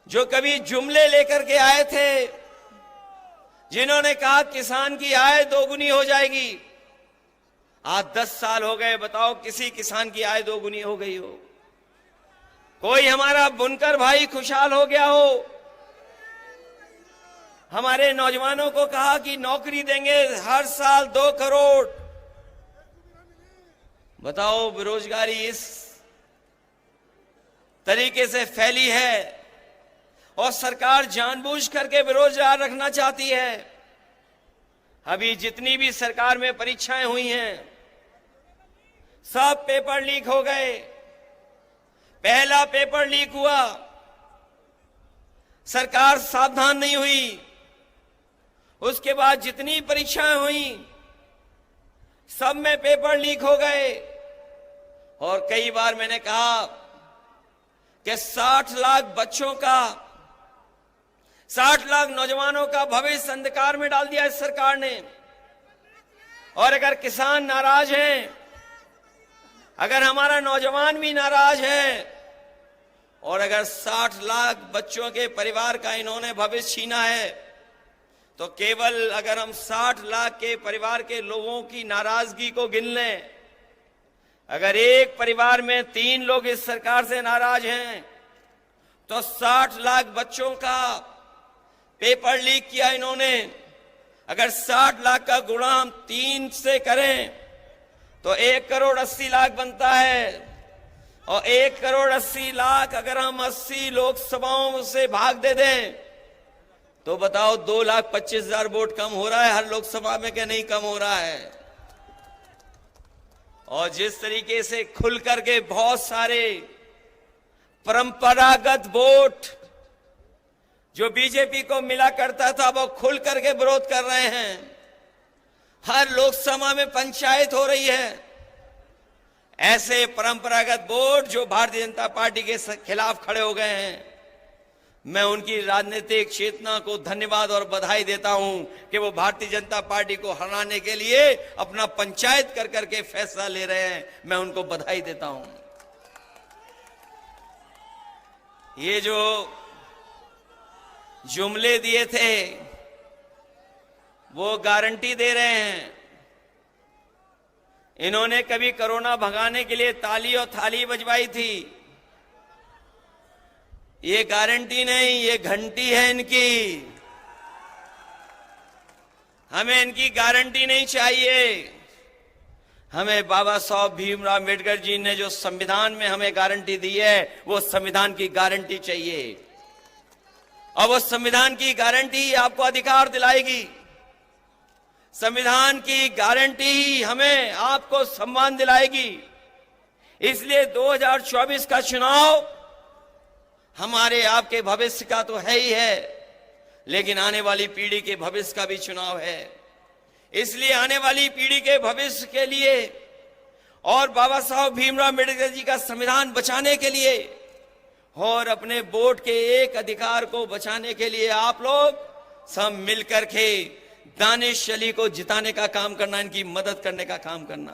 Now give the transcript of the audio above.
जो कभी जुमले लेकर के आए थे, जिन्होंने कहा किसान की आय दोगुनी हो जाएगी, आज 10 साल हो गए, बताओ किसी किसान की आय दोगुनी हो गई हो? कोई हमारा बुनकर भाई खुशहाल हो गया हो? हमारे नौजवानों को कहा कि नौकरी देंगे हर साल 2 करोड़। बताओ बेरोजगारी इस तरीके से फैली है और सरकार जानबूझ करके बेरोजगार रखना चाहती है। अभी जितनी भी सरकार में परीक्षाएं हुई हैं, सब पेपर लीक हो गए। पहला पेपर लीक हुआ, सरकार सावधान नहीं हुई। उसके बाद जितनी परीक्षाएं हुई, सब में पेपर लीक हो गए। और कई बार मैंने कहा कि 60 लाख बच्चों का, 60 लाख नौजवानों का भविष्य अंधकार में डाल दिया इस सरकार ने। और अगर किसान नाराज हैं, अगर हमारा नौजवान भी नाराज है, और अगर 60 लाख बच्चों के परिवार का इन्होंने भविष्य छीना है, तो केवल अगर हम 60 लाख के परिवार के लोगों की नाराजगी को गिन लें, अगर एक परिवार में 3 लोग इस सरकार से नाराज हैं, तो 60 लाख बच्चों का पेपर लीक किया इन्होंने। अगर 60 लाख का गुणा हम 3 से करें तो 1 करोड़ 80 लाख बनता है। और 1 करोड़ 80 लाख अगर हम 80 लोकसभाओं से भाग दे दें, तो बताओ 2,25,000 वोट कम हो रहा है हर लोकसभा में कि नहीं कम हो रहा है? और जिस तरीके से खुल करके बहुत सारे परंपरागत वोट जो बीजेपी को मिला करता था, वो खुल करके विरोध कर रहे हैं। हर लोकसभा में पंचायत हो रही है। ऐसे परंपरागत वोट जो भारतीय जनता पार्टी के खिलाफ खड़े हो गए हैं, मैं उनकी राजनीतिक चेतना को धन्यवाद और बधाई देता हूं कि वो भारतीय जनता पार्टी को हराने के लिए अपना पंचायत कर करके फैसला ले रहे हैं। मैं उनको बधाई देता हूं। ये जो जुमले दिए थे, वो गारंटी दे रहे हैं। इन्होंने कभी कोरोना भगाने के लिए ताली और थाली बजवाई थी। ये गारंटी नहीं, ये घंटी है इनकी। हमें इनकी गारंटी नहीं चाहिए। हमें बाबा साहब भीमराव अम्बेडकर जी ने जो संविधान में हमें गारंटी दी है, वो संविधान की गारंटी चाहिए। और वो संविधान की गारंटी ही आपको अधिकार दिलाएगी। संविधान की गारंटी ही हमें आपको सम्मान दिलाएगी। इसलिए 2024 का चुनाव हमारे आपके भविष्य का तो है ही है, लेकिन आने वाली पीढ़ी के भविष्य का भी चुनाव है। इसलिए आने वाली पीढ़ी के भविष्य के लिए और बाबा साहब भीमराव अम्बेडकर जी का संविधान बचाने के लिए और अपने वोट के एक अधिकार को बचाने के लिए आप लोग सब मिलकर के दानिश अली को जिताने का काम करना, इनकी मदद करने का काम करना।